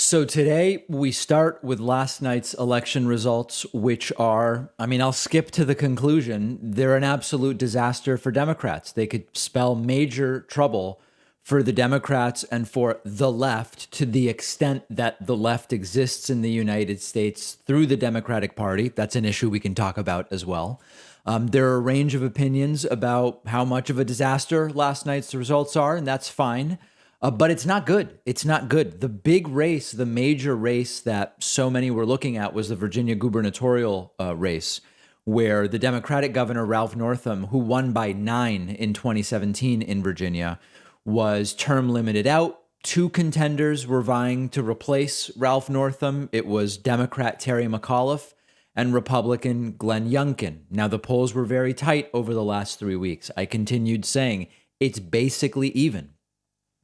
So today we start with last night's election results, which are, I'll skip to the conclusion. They're an absolute disaster for Democrats. They could spell major trouble for the Democrats and for the left, to the extent that the left exists in the United States through the Democratic Party. That's an issue we can talk about as well. There are a range of opinions about how much of a disaster last night's results are, and that's fine. But it's not good. It's not good. The big race, the major race that so many were looking at was the Virginia gubernatorial race, where the Democratic governor, Ralph Northam, who won by 9 in 2017 in Virginia, was term limited out. Two contenders were vying to replace Ralph Northam. It was Democrat Terry McAuliffe and Republican Glenn Youngkin. Now, the polls were very tight over the last 3 weeks. I continued saying it's basically even.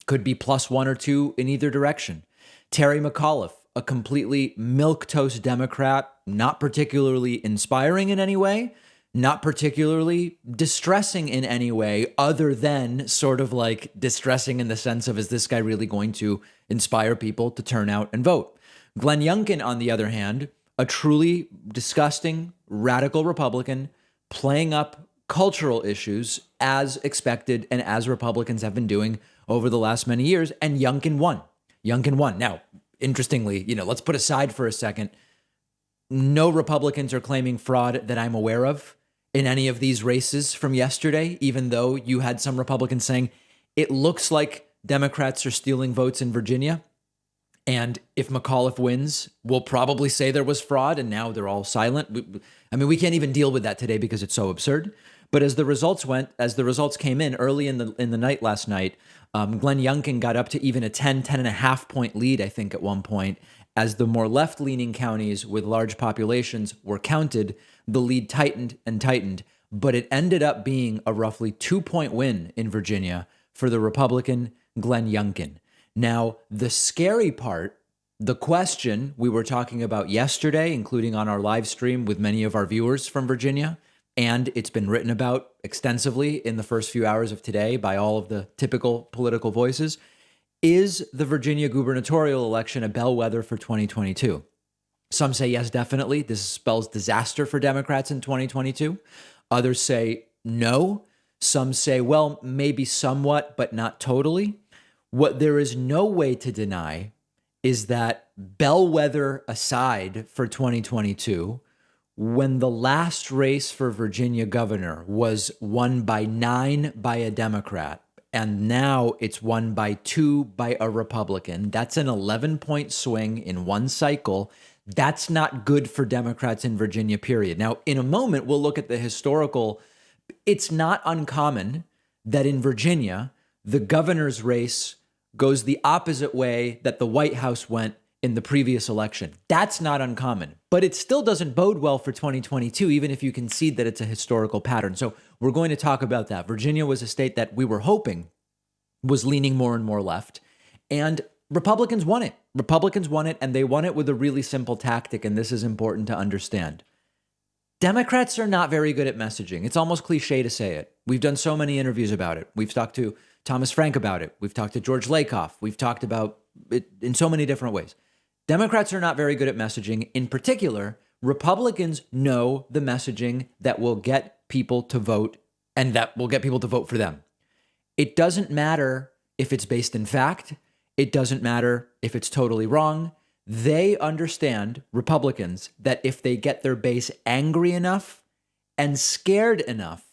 Could be plus 1 or 2 in either direction. Terry McAuliffe, a completely milquetoast Democrat, not particularly inspiring in any way, not particularly distressing in any way, other than sort of like distressing in the sense of, is this guy really going to inspire people to turn out and vote? Glenn Youngkin, on the other hand, a truly disgusting, radical Republican, playing up cultural issues as expected and as Republicans have been doing over the last many years, and Youngkin won. Youngkin won. Now, interestingly, let's put aside for a second, no Republicans are claiming fraud that I'm aware of in any of these races from yesterday, even though you had some Republicans saying it looks like Democrats are stealing votes in Virginia. And if McAuliffe wins, we'll probably say there was fraud, and now they're all silent. We can't even deal with that today because it's so absurd. But as the results came in early in the night last night, Glenn Youngkin got up to even a 10.5 point lead, I think, at one point. As the more left-leaning counties with large populations were counted, the lead tightened and tightened, but it ended up being a roughly 2-point win in Virginia for the Republican Glenn Youngkin. Now, the scary part, the question we were talking about yesterday, including on our live stream with many of our viewers from Virginia, and it's been written about extensively in the first few hours of today by all of the typical political voices, is the Virginia gubernatorial election a bellwether for 2022? Some say yes, definitely. This spells disaster for Democrats in 2022. Others say no. Some say, well, maybe somewhat, but not totally. What there is no way to deny is that, bellwether aside for 2022, when the last race for Virginia governor was won by 9 by a Democrat, and now it's won by 2 by a Republican, that's an 11-point swing in one cycle. That's not good for Democrats in Virginia, period. Now, in a moment, we'll look at the historical. It's not uncommon that in Virginia, the governor's race goes the opposite way that the White House went in the previous election. That's not uncommon, but it still doesn't bode well for 2022, even if you concede that it's a historical pattern. So we're going to talk about that. Virginia was a state that we were hoping was leaning more and more left, and Republicans won it. Republicans won it, and they won it with a really simple tactic, and this is important to understand. Democrats are not very good at messaging. It's almost cliche to say it. We've done so many interviews about it. We've talked to Thomas Frank about it. We've talked to George Lakoff. We've talked about it in so many different ways. Democrats are not very good at messaging. In particular, Republicans know the messaging that will get people to vote and that will get people to vote for them. It doesn't matter if it's based in fact. It doesn't matter if it's totally wrong. They understand, Republicans, that if they get their base angry enough and scared enough,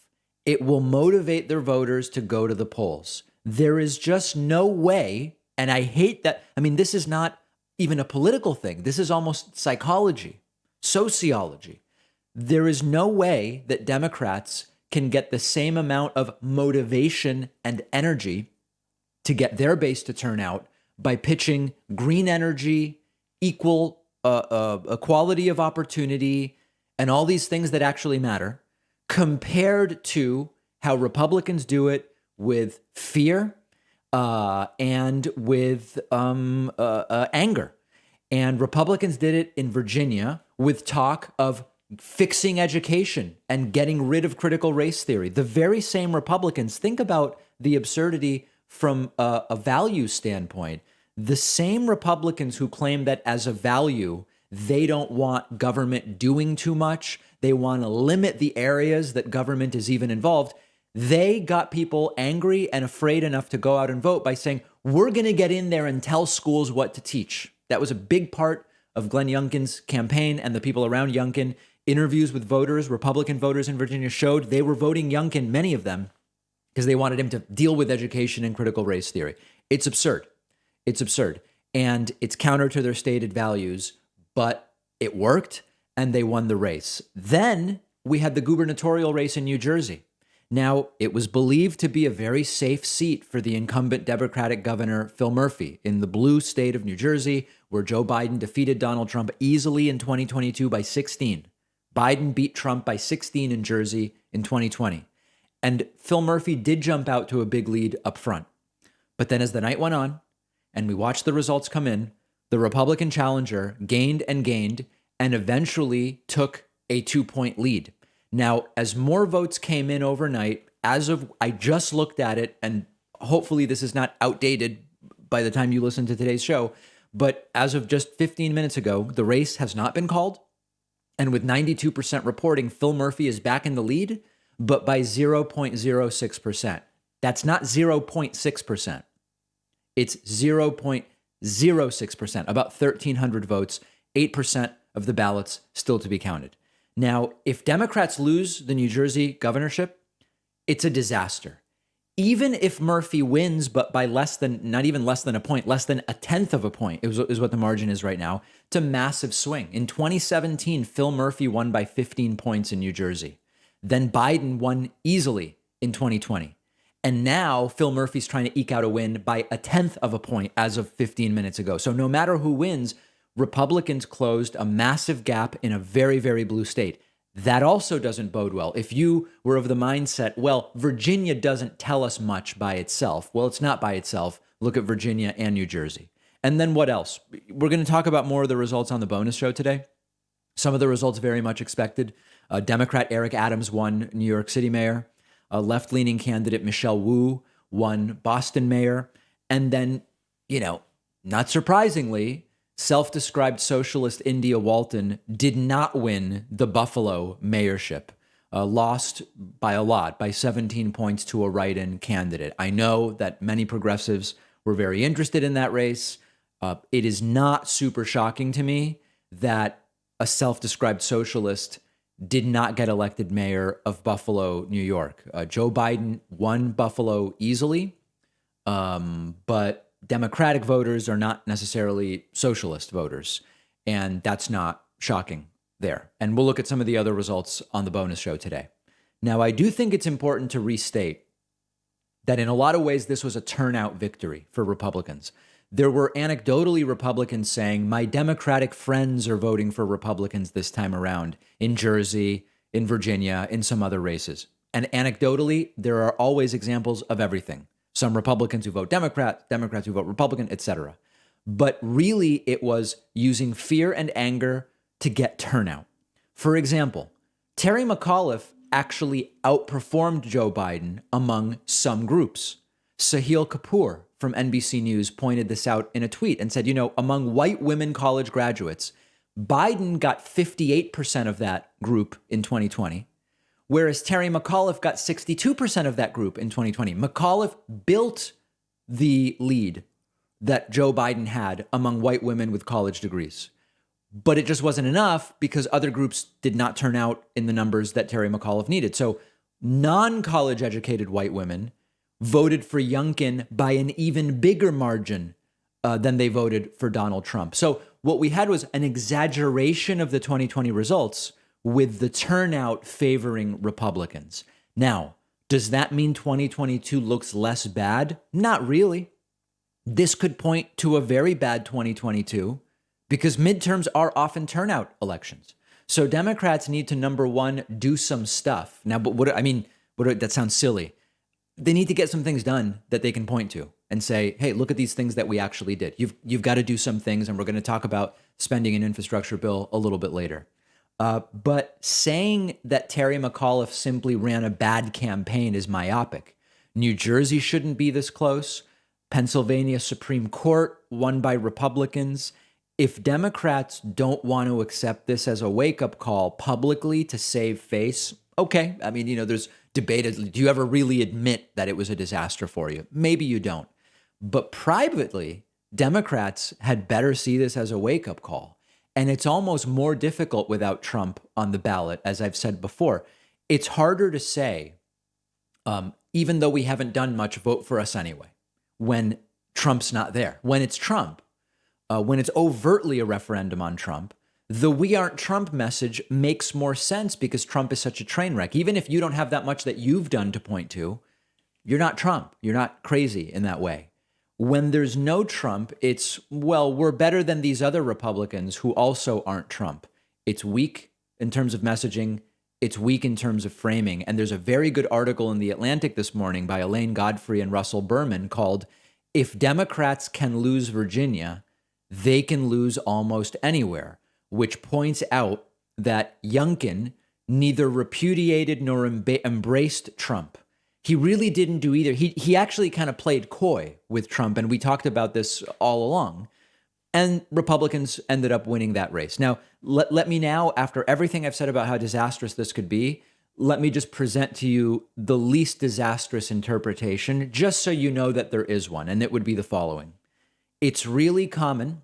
it will motivate their voters to go to the polls. There is just no way, and I hate that. This is not even a political thing. This is almost psychology, sociology. There is no way that Democrats can get the same amount of motivation and energy to get their base to turn out by pitching green energy, equal equality of opportunity, and all these things that actually matter, compared to how Republicans do it with fear and with anger. And Republicans did it in Virginia with talk of fixing education and getting rid of critical race theory. The very same Republicans, think about the absurdity from a value standpoint. The same Republicans who claim that as a value, they don't want government doing too much, they want to limit the areas that government is even involved, they got people angry and afraid enough to go out and vote by saying, we're going to get in there and tell schools what to teach. That was a big part of Glenn Youngkin's campaign and the people around Youngkin. Interviews with voters, Republican voters in Virginia showed they were voting Youngkin, many of them, because they wanted him to deal with education and critical race theory. It's absurd. It's absurd. And it's counter to their stated values, but it worked and they won the race. Then we had the gubernatorial race in New Jersey. Now, it was believed to be a very safe seat for the incumbent Democratic governor, Phil Murphy, in the blue state of New Jersey, where Joe Biden defeated Donald Trump easily in 2022 by 16. Biden beat Trump by 16 in Jersey in 2020. And Phil Murphy did jump out to a big lead up front. But then as the night went on and we watched the results come in, the Republican challenger gained and eventually took a 2-point lead. Now, as more votes came in overnight, I just looked at it, and hopefully this is not outdated by the time you listen to today's show, but as of just 15 minutes ago, the race has not been called. And with 92% reporting, Phil Murphy is back in the lead, but by 0.06%. That's not 0.6%. It's 0.06%, about 1,300 votes, 8% of the ballots still to be counted. Now, if Democrats lose the New Jersey governorship, it's a disaster. Even if Murphy wins, but by not even less than a point, less than a tenth of a point is what the margin is right now, it's a massive swing. In 2017, Phil Murphy won by 15 points in New Jersey. Then Biden won easily in 2020. And now Phil Murphy's trying to eke out a win by a tenth of a point as of 15 minutes ago. So no matter who wins, Republicans closed a massive gap in a very, very blue state. That also doesn't bode well. If you were of the mindset, well, Virginia doesn't tell us much by itself. Well, it's not by itself. Look at Virginia and New Jersey. And then what else? We're going to talk about more of the results on the bonus show today. Some of the results very much expected. Democrat Eric Adams won New York City mayor. Left-leaning candidate Michelle Wu won Boston mayor. And then, not surprisingly, self-described socialist India Walton did not win the Buffalo mayorship, lost by a lot, by 17 points to a write-in candidate. I know that many progressives were very interested in that race. It is not super shocking to me that a self-described socialist did not get elected mayor of Buffalo, New York. Joe Biden won Buffalo easily, but Democratic voters are not necessarily socialist voters, and that's not shocking there. And we'll look at some of the other results on the bonus show today. Now, I do think it's important to restate that in a lot of ways, this was a turnout victory for Republicans. There were anecdotally Republicans saying, my Democratic friends are voting for Republicans this time around in Jersey, in Virginia, in some other races. And anecdotally, there are always examples of everything. Some Republicans who vote Democrat, Democrats who vote Republican, etc. But really, it was using fear and anger to get turnout. For example, Terry McAuliffe actually outperformed Joe Biden among some groups. Sahil Kapoor from NBC News pointed this out in a tweet and said, among white women college graduates, Biden got 58% of that group in 2020, whereas Terry McAuliffe got 62% of that group in 2020. McAuliffe built the lead that Joe Biden had among white women with college degrees. But it just wasn't enough because other groups did not turn out in the numbers that Terry McAuliffe needed. So non-college educated white women voted for Youngkin by an even bigger margin than they voted for Donald Trump. So what we had was an exaggeration of the 2020 results with the turnout favoring Republicans. Now, does that mean 2022 looks less bad? Not really. This could point to a very bad 2022 because midterms are often turnout elections. So Democrats need to, number one, do some stuff. Now, but that sounds silly. They need to get some things done that they can point to and say, hey, look at these things that we actually did. You've got to do some things, and we're going to talk about spending an infrastructure bill a little bit later. But saying that Terry McAuliffe simply ran a bad campaign is myopic. New Jersey shouldn't be this close. Pennsylvania Supreme Court won by Republicans. If Democrats don't want to accept this as a wake-up call publicly to save face, okay. I mean, there's debated, do you ever really admit that it was a disaster for you? Maybe you don't. But privately, Democrats had better see this as a wake-up call. And it's almost more difficult without Trump on the ballot, as I've said before. It's harder to say, even though we haven't done much, vote for us anyway, when Trump's not there. When it's Trump, when it's overtly a referendum on Trump, the "we aren't Trump" message makes more sense because Trump is such a train wreck. Even if you don't have that much that you've done to point to, you're not Trump. You're not crazy in that way. When there's no Trump, it's, well, we're better than these other Republicans who also aren't Trump. It's weak in terms of messaging. It's weak in terms of framing. And there's a very good article in The Atlantic this morning by Elaine Godfrey and Russell Berman called "If Democrats Can Lose Virginia, They Can Lose Almost Anywhere," which points out that Youngkin neither repudiated nor embraced Trump. He really didn't do either. He actually kind of played coy with Trump, and we talked about this all along. And Republicans ended up winning that race. Now, let me now, after everything I've said about how disastrous this could be, let me just present to you the least disastrous interpretation, just so you know that there is one, and it would be the following. It's really common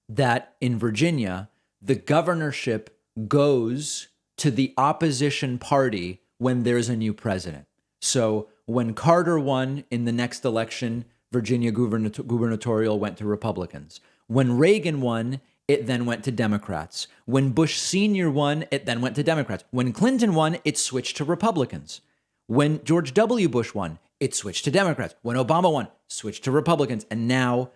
that in Virginia, the governorship goes to the opposition party when there's a new president. So when Carter won in the next election, Virginia gubernatorial went to Republicans. When Reagan won, it then went to Democrats. When Bush Sr. won, it then went to Democrats. When Clinton won, it switched to Republicans. When George W. Bush won, it switched to Democrats. When Obama won, switched to Republicans. And now,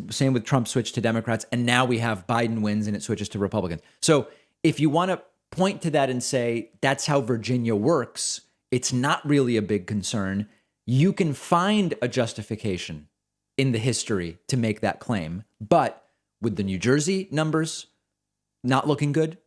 same with Trump, switched to Democrats. And now we have Biden wins and it switches to Republicans. So if you want to point to that and say that's how Virginia works, it's not really a big concern. You can find a justification in the history to make that claim. But with the New Jersey numbers not looking good,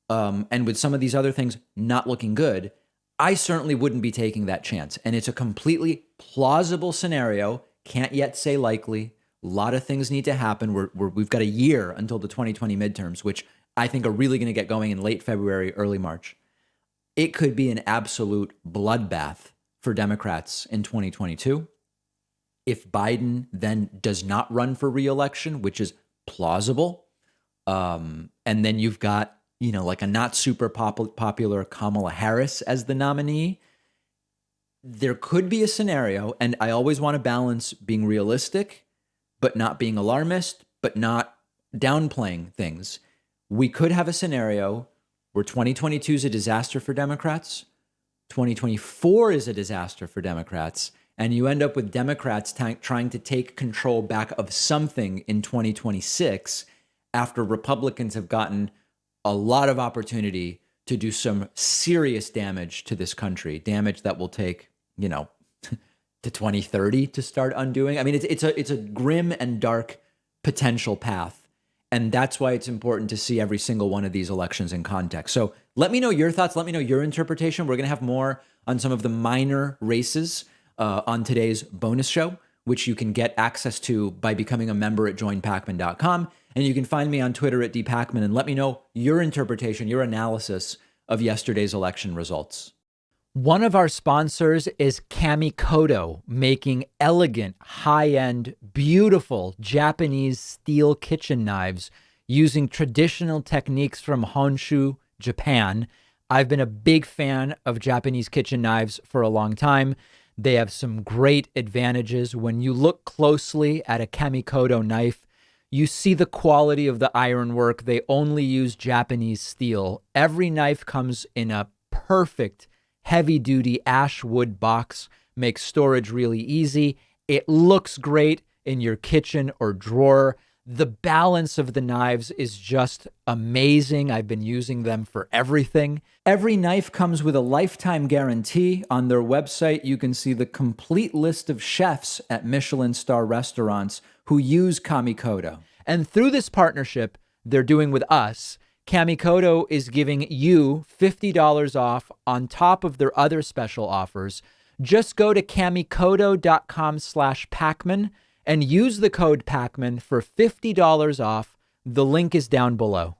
and with some of these other things not looking good, I certainly wouldn't be taking that chance. And it's a completely plausible scenario. Can't yet say likely. A lot of things need to happen. We've got a year until the 2020 midterms, which I think are really going to get going in late February, early March. It could be an absolute bloodbath for Democrats in 2022. If Biden then does not run for re-election, which is plausible, and then you've got, like a not super popular Kamala Harris as the nominee, there could be a scenario, and I always want to balance being realistic, but not being alarmist, but not downplaying things. We could have a scenario where 2022 is a disaster for Democrats, 2024 is a disaster for Democrats, and you end up with Democrats trying to take control back of something in 2026 after Republicans have gotten a lot of opportunity to do some serious damage to this country, damage that will take, to 2030 to start undoing. I mean, it's a grim and dark potential path. And that's why it's important to see every single one of these elections in context. So let me know your thoughts. Let me know your interpretation. We're going to have more on some of the minor races on today's bonus show, which you can get access to by becoming a member at joinpacman.com. And you can find me on Twitter at dpacman and let me know your interpretation, your analysis of yesterday's election results. One of our sponsors is Kamikoto, making elegant, high-end, beautiful Japanese steel kitchen knives using traditional techniques from Honshu, Japan. I've been a big fan of Japanese kitchen knives for a long time. They have some great advantages. When you look closely at a Kamikoto knife, you see the quality of the ironwork. They only use Japanese steel. Every knife comes in a perfect heavy-duty ash wood box, makes storage really easy. It looks great in your kitchen or drawer. The balance of the knives is just amazing. I've been using them for everything. Every knife comes with a lifetime guarantee. On their website, you can see the complete list of chefs at Michelin star restaurants who use Kamikoto. And through this partnership they're doing with us, Kamikoto is giving you $50 off on top of their other special offers. Just go to kamikoto.com/Pacman and use the code Pacman for $50 off. The link is down below.